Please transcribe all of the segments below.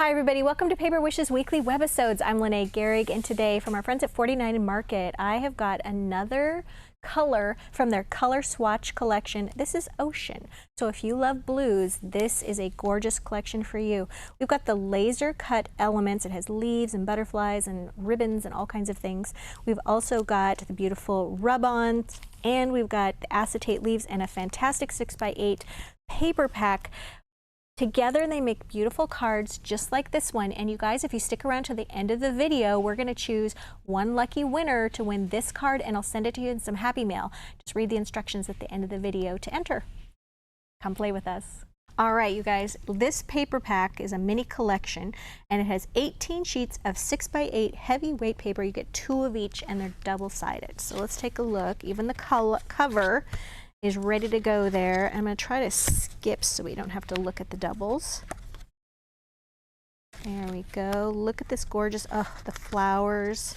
Hi everybody, welcome to Paper Wishes Weekly Webisodes. I'm Lene Gehrig, and today from our friends at 49 Market, I have got another color from their Color Swatch collection. This is Ocean. So if you love blues, this is a gorgeous collection for you. We've got the laser cut elements. It has leaves and butterflies and ribbons and all kinds of things. We've also got the beautiful rub-ons, and we've got the acetate leaves and a fantastic 6x8 paper pack. Together they make beautiful cards just like this one, and you guys, if you stick around to the end of the video, we're going to choose one lucky winner to win this card, and I'll send it to you in some Happy Mail. Just read the instructions at the end of the video to enter. Come play with us. All right, you guys, this paper pack is a mini collection, and it has 18 sheets of 6x8 heavyweight paper. You get 2 of each, and they're double-sided. So let's take a look. Even the cover is ready to go there. I'm going to try to skip so we don't have to look at the doubles. There we go. Look at this gorgeous, the flowers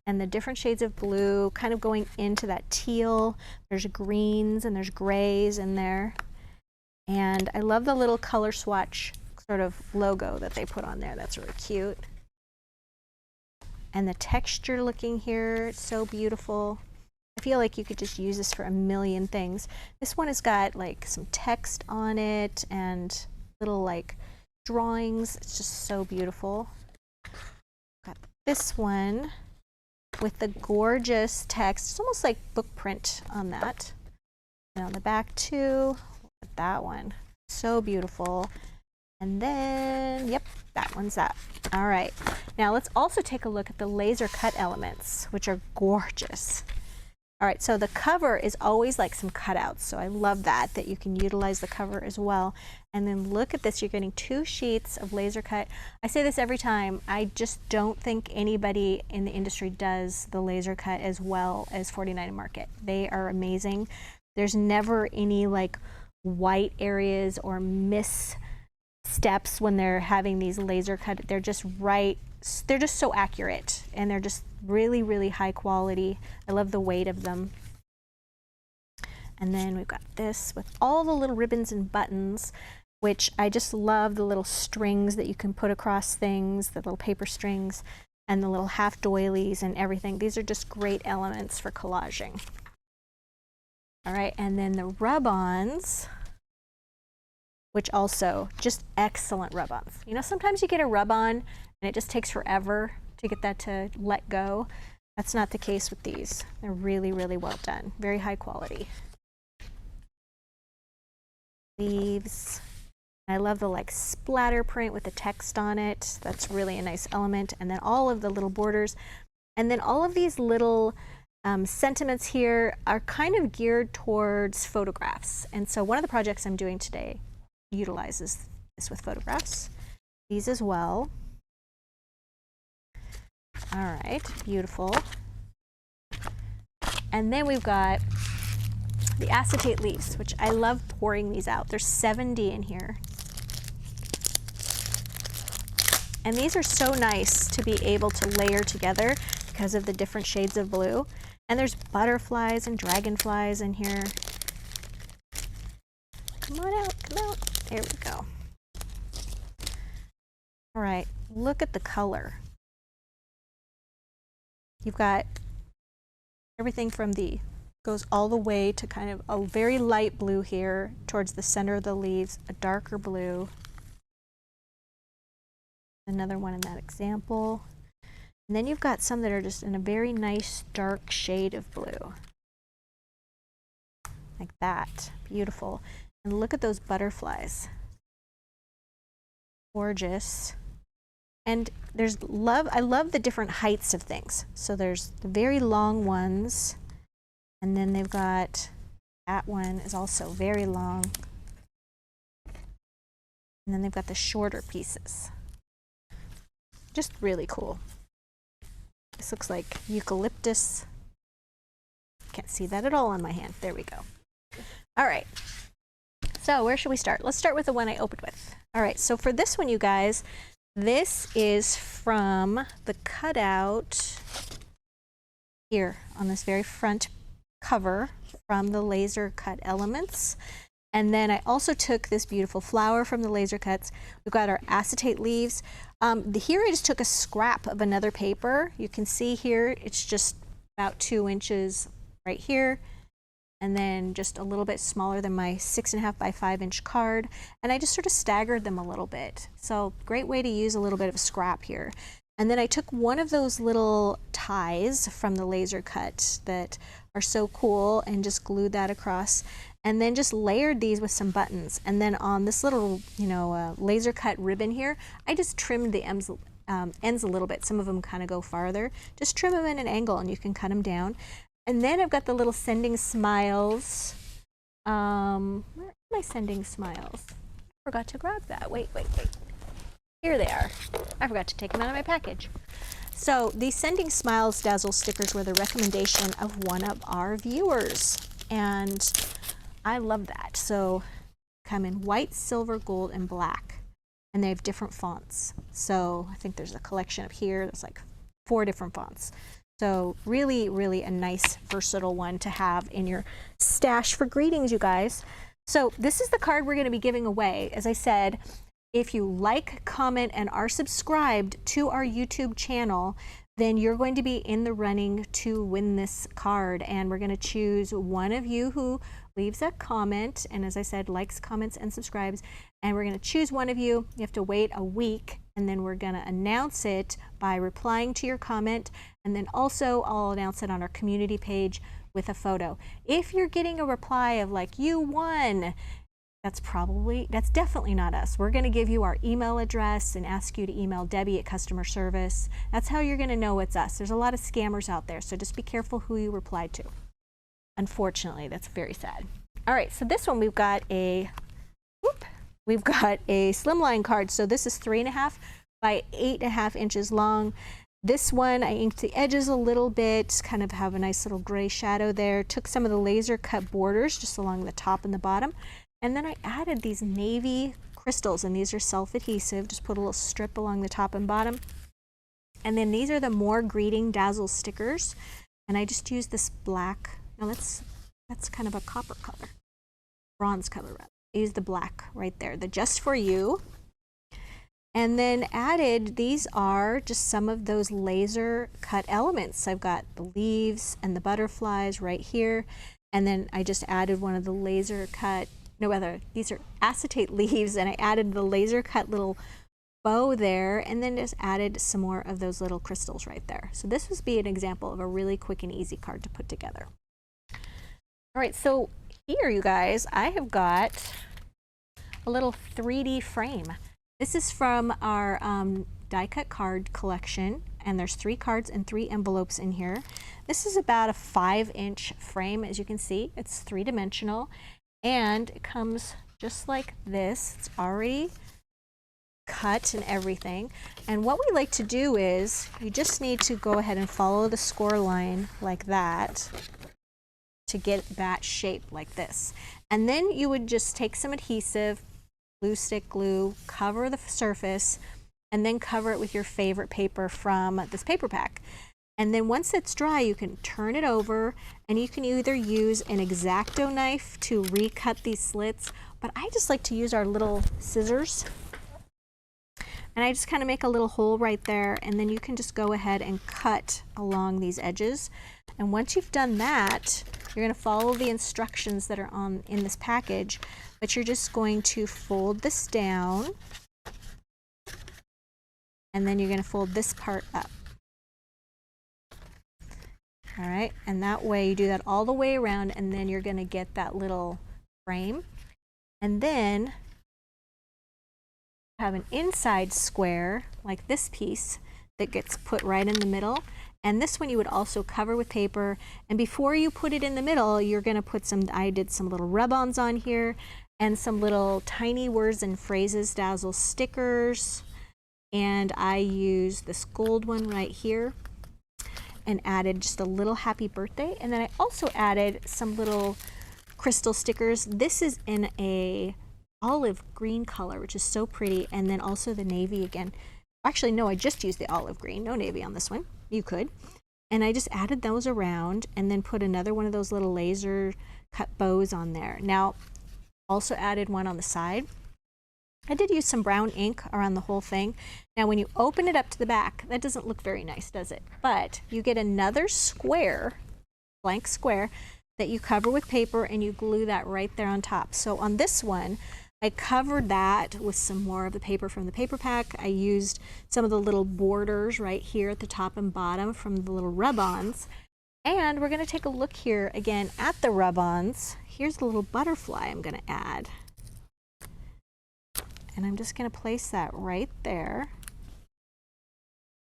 and the different shades of blue kind of going into that teal. There's greens and there's grays in there. And I love the little color swatch sort of logo that they put on there. That's really cute. And the texture looking here, it's so beautiful. I feel like you could just use this for a million things. This one has got like some text on it and little like drawings. It's just so beautiful. Got this one with the gorgeous text. It's almost like book print on that. And on the back too, look at that one. So beautiful. And then, yep, that one's that. All right. Now let's also take a look at the laser cut elements, which are gorgeous. All right, so the cover is always like some cutouts, so I love that you can utilize the cover as well. And then look at this, you're getting 2 sheets of laser cut. I say this every time, I just don't think anybody in the industry does the laser cut as well as 49 Market. They are amazing. There's never any like white areas or missteps when they're having these laser cut. They're just right. They're just so accurate, and they're just really, really high quality. I love the weight of them. And then we've got this with all the little ribbons and buttons, which I just love the little strings that you can put across things, the little paper strings, and the little half doilies and everything. These are just great elements for collaging. All right, and then the rub-ons, which also just excellent rub-ons. You know, sometimes you get a rub-on and it just takes forever to get that to let go. That's not the case with these. They're really, really well done. Very high quality. Leaves. I love the like splatter print with the text on it. That's really a nice element. And then all of the little borders. And then all of these little sentiments here are kind of geared towards photographs. And so one of the projects I'm doing today utilizes this with photographs. These as well. All right, beautiful. And then we've got the acetate leaves, which I love pouring these out. There's 70 in here. And these are so nice to be able to layer together because of the different shades of blue. And there's butterflies and dragonflies in here. Come on out, come out. There we go. All right, look at the color. You've got everything from goes all the way to kind of a very light blue here towards the center of the leaves, a darker blue. Another one in that example. And then you've got some that are just in a very nice dark shade of blue. Like that, beautiful. And look at those butterflies. Gorgeous. And I love the different heights of things. So there's the very long ones, and then they've got, that one is also very long. And then they've got the shorter pieces. Just really cool. This looks like eucalyptus. Can't see that at all on my hand. There we go. All right. So where should we start? Let's start with the one I opened with. All right, so for this one, you guys, this is from the cutout here on this very front cover from the laser cut elements. And then I also took this beautiful flower from the laser cuts. We've got our acetate leaves. Here I just took a scrap of another paper. You can see here it's just about 2 inches right here, and then just a little bit smaller than my 6.5 by 5 inch card. And I just sort of staggered them a little bit. So great way to use a little bit of scrap here. And then I took one of those little ties from the laser cut that are so cool and just glued that across, and then just layered these with some buttons. And then on this little, laser cut ribbon here, I just trimmed the ends a little bit. Some of them kind of go farther. Just trim them in an angle and you can cut them down. And then I've got the little sending smiles. Where are my sending smiles? I forgot to grab that. Wait. Here they are. I forgot to take them out of my package. So these Sending Smiles Dazzle stickers were the recommendation of one of our viewers. And I love that. So come in white, silver, gold, and black. And they have different fonts. So I think there's a collection up here. There's like 4 different fonts. So really, really a nice versatile one to have in your stash for greetings, you guys. So this is the card we're going to be giving away. As I said, if you like, comment, and are subscribed to our YouTube channel, then you're going to be in the running to win this card. And we're going to choose one of you who leaves a comment, and as I said, likes, comments, and subscribes. And we're going to choose one of you. You have to wait a week, and then we're going to announce it by replying to your comment. And then also I'll announce it on our community page with a photo. If you're getting a reply of like, you won, that's definitely not us. We're going to give you our email address and ask you to email Debbie at customer service. That's how you're going to know it's us. There's a lot of scammers out there, so just be careful who you reply to. Unfortunately, that's very sad. All right, so this one we've got a slimline card. So this is 3.5 by 8.5 inches long. This one I inked the edges a little bit, kind of have a nice little gray shadow there. Took some of the laser cut borders just along the top and the bottom. And then I added these navy crystals, and these are self-adhesive. Just put a little strip along the top and bottom. And then these are the More Greeting Dazzle stickers. And I just used this black, no, that's kind of a copper color, bronze color rather. I used the black right there, the Just For You. And then added, these are just some of those laser cut elements. I've got the leaves and the butterflies right here. And then I just added one of the laser cut, these are acetate leaves, and I added the laser cut little bow there, and then just added some more of those little crystals right there. So this would be an example of a really quick and easy card to put together. All right, so here, you guys, I have got a little 3D frame. This is from our die cut card collection, and there's 3 cards and 3 envelopes in here. This is about a 5-inch frame. As you can see, it's 3-dimensional, and it comes just like this. It's already cut and everything. And what we like to do is you just need to go ahead and follow the score line like that to get that shape like this. And then you would just take some adhesive, glue stick glue, cover the surface, and then cover it with your favorite paper from this paper pack. And then once it's dry, you can turn it over, and you can either use an X-Acto knife to recut these slits, but I just like to use our little scissors. And I just kind of make a little hole right there, and then you can just go ahead and cut along these edges. And once you've done that, you're going to follow the instructions that are in this package, but you're just going to fold this down, and then you're going to fold this part up. All right, and that way you do that all the way around, and then you're going to get that little frame. And then have an inside square like this piece that gets put right in the middle. And this one you would also cover with paper. And before you put it in the middle, you're going to put I did some little rub-ons on here and some little tiny words and phrases dazzle stickers. And I used this gold one right here and added just a little happy birthday. And then I also added some little crystal stickers. This is in a olive green color, which is so pretty. And then also the navy again. Actually, no, I just used the olive green, no navy on this one. You could. And I just added those around and then put another one of those little laser cut bows on there. Now, Also added one on the side. I did use some brown ink around the whole thing. Now when you open it up to the back, that doesn't look very nice, does it? But you get another square, blank square, that you cover with paper and you glue that right there on top. So on this one, I covered that with some more of the paper from the paper pack. I used some of the little borders right here at the top and bottom from the little rub-ons. And we're going to take a look here again at the rub-ons. Here's the little butterfly I'm going to add. And I'm just going to place that right there.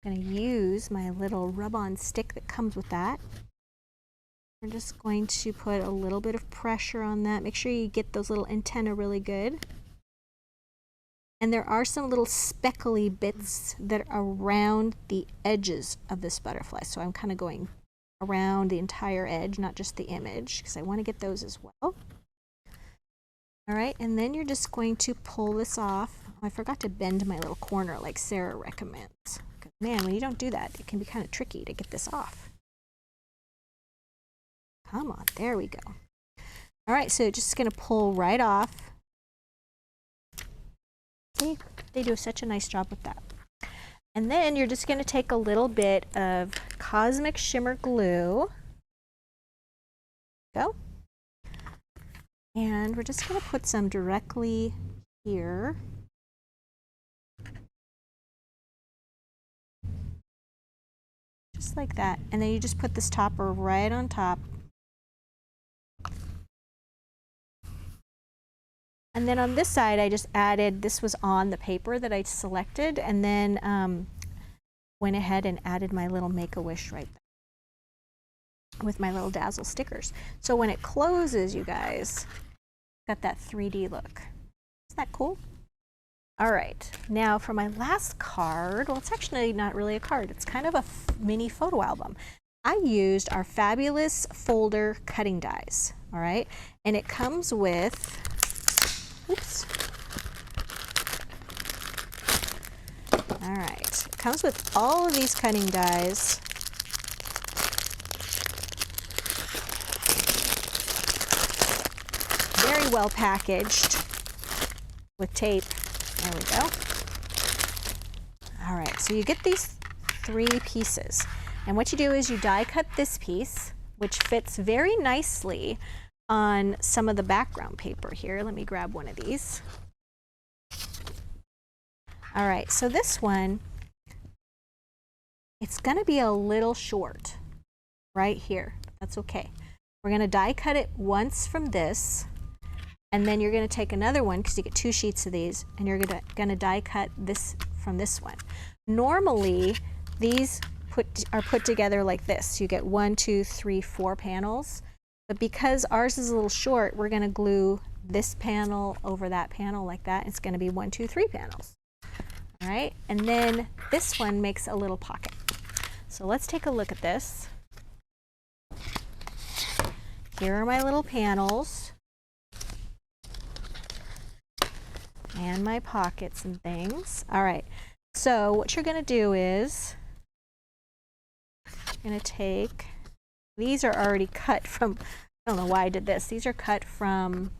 I'm going to use my little rub-on stick that comes with that. We're just going to put a little bit of pressure on that. Make sure you get those little antennae really good. And there are some little speckly bits that are around the edges of this butterfly. So I'm kind of going around the entire edge, not just the image, because I want to get those as well. All right, and then you're just going to pull this off. Oh, I forgot to bend my little corner like Sarah recommends. Man, when you don't do that, it can be kind of tricky to get this off. Come on, there we go. All right, so just gonna pull right off. See, they do such a nice job with that. And then you're just gonna take a little bit of Cosmic Shimmer glue. Go. And we're just gonna put some directly here. Just like that. And then you just put this topper right on top. And then on this side, I just added, this was on the paper that I selected, and then went ahead and added my little Make-A-Wish right there with my little Dazzle stickers. So when it closes, you guys, got that 3D look. Isn't that cool? All right, now for my last card, well, it's actually not really a card. It's kind of a mini photo album. I used our fabulous folder cutting dies, all right? And it comes with, oops. All right, it comes with all of these cutting dies. Very well packaged with tape. There we go. All right, so you get these 3 pieces. And what you do is you die cut this piece, which fits very nicely on some of the background paper here. Let me grab one of these. All right, so this one, it's gonna be a little short right here. That's okay. We're gonna die cut it once from this, and then you're gonna take another one, because you get 2 sheets of these, and you're gonna die cut this from this one. Normally, these are put together like this. You get 1, 2, 3, 4 panels. But because ours is a little short, we're gonna glue this panel over that panel like that. It's gonna be 1, 2, 3 panels. All right, and then this one makes a little pocket. So let's take a look at this. Here are my little panels and my pockets and things. All right, so what you're gonna do is, you're gonna take, these are already cut from, I don't know why I did this. These are cut from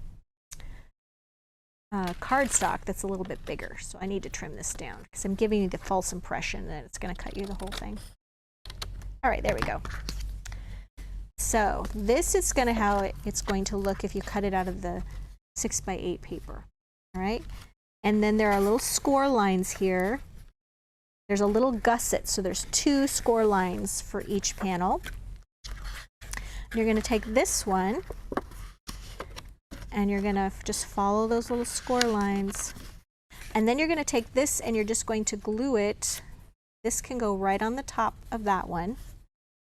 cardstock that's a little bit bigger. So I need to trim this down because I'm giving you the false impression that it's going to cut you the whole thing. All right, there we go. So this is going to how it's going to look if you cut it out of the 6x8 paper. All right, and then there are little score lines here. There's a little gusset, so there's 2 score lines for each panel. You're going to take this one and you're going to just follow those little score lines, and then you're going to take this and you're just going to glue it. This can go right on the top of that one,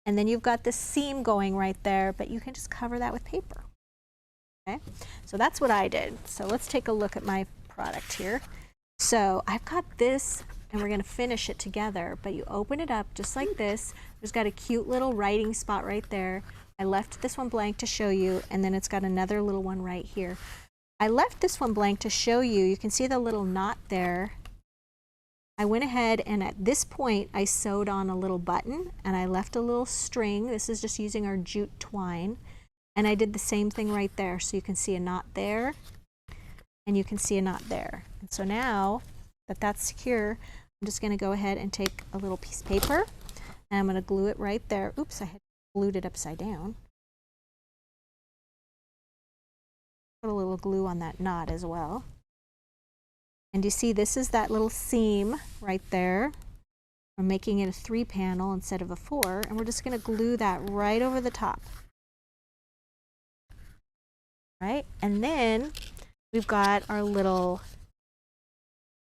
and then you've got the seam going right there, but you can just cover that with paper. Okay, so that's what I did. So let's take a look at my product here. So I've got this, and we're going to finish it together, but you open it up just like this. There's got a cute little writing spot right there. I left this one blank to show you, and then it's got another little one right here. I left this one blank to show you. You can see the little knot there. I went ahead and at this point I sewed on a little button, and I left a little string. This is just using our jute twine, and I did the same thing right there. So you can see a knot there and you can see a knot there. And so now that that's secure, I'm just going to go ahead and take a little piece of paper and I'm going to glue it right there. Oops, I had glued it upside down. Put a little glue on that knot as well. And you see this is that little seam right there. We're making it a 3 panel instead of a 4, and we're just going to glue that right over the top. Right? And then we've got our little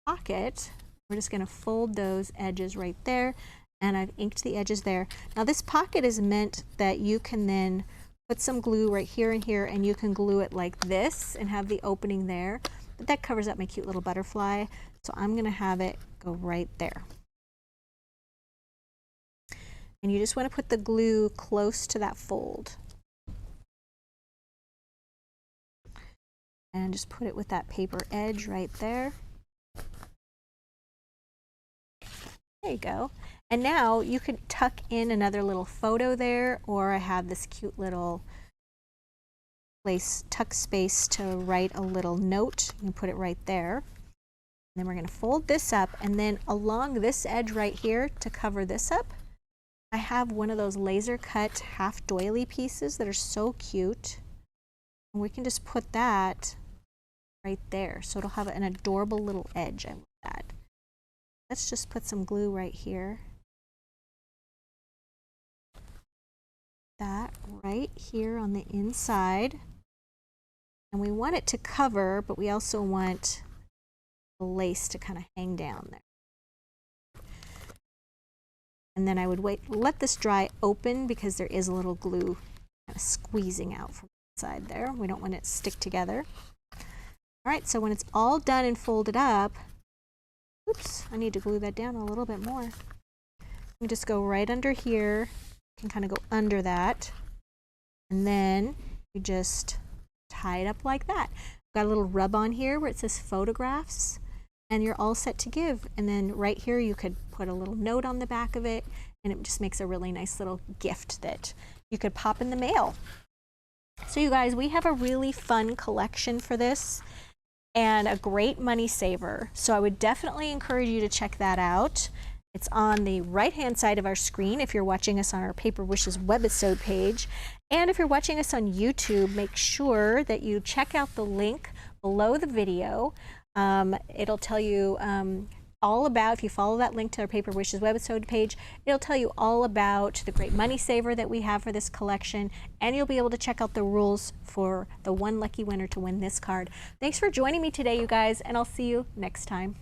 pocket. We're just going to fold those edges right there, and I've inked the edges there. Now this pocket is meant that you can then put some glue right here and here, and you can glue it like this and have the opening there. But that covers up my cute little butterfly, so I'm going to have it go right there. And you just want to put the glue close to that fold. And just put it with that paper edge right there. There you go. And now you can tuck in another little photo there, or I have this cute little place, tuck space to write a little note. You can put it right there. And then we're going to fold this up, and then along this edge right here to cover this up, I have one of those laser cut half doily pieces that are so cute. And we can just put that right there, so it'll have an adorable little edge. I love that. Let's just put some glue right here. That right here on the inside. And we want it to cover, but we also want the lace to kind of hang down there. And then I would let this dry open because there is a little glue kind of squeezing out from the side there. We don't want it to stick together. All right, so when it's all done and folded up, oops, I need to glue that down a little bit more. You just go right under here. You can kind of go under that. And then you just tie it up like that. Got a little rub on here where it says photographs, and you're all set to give. And then right here you could put a little note on the back of it, and it just makes a really nice little gift that you could pop in the mail. So you guys, we have a really fun collection for this and a great money saver. So I would definitely encourage you to check that out. It's on the right-hand side of our screen if you're watching us on our Paper Wishes webisode page. And if you're watching us on YouTube, make sure that you check out the link below the video. It'll tell you all about, if you follow that link to our Paper Wishes webisode page, it'll tell you all about the great money saver that we have for this collection, and you'll be able to check out the rules for the one lucky winner to win this card. Thanks for joining me today, you guys, and I'll see you next time.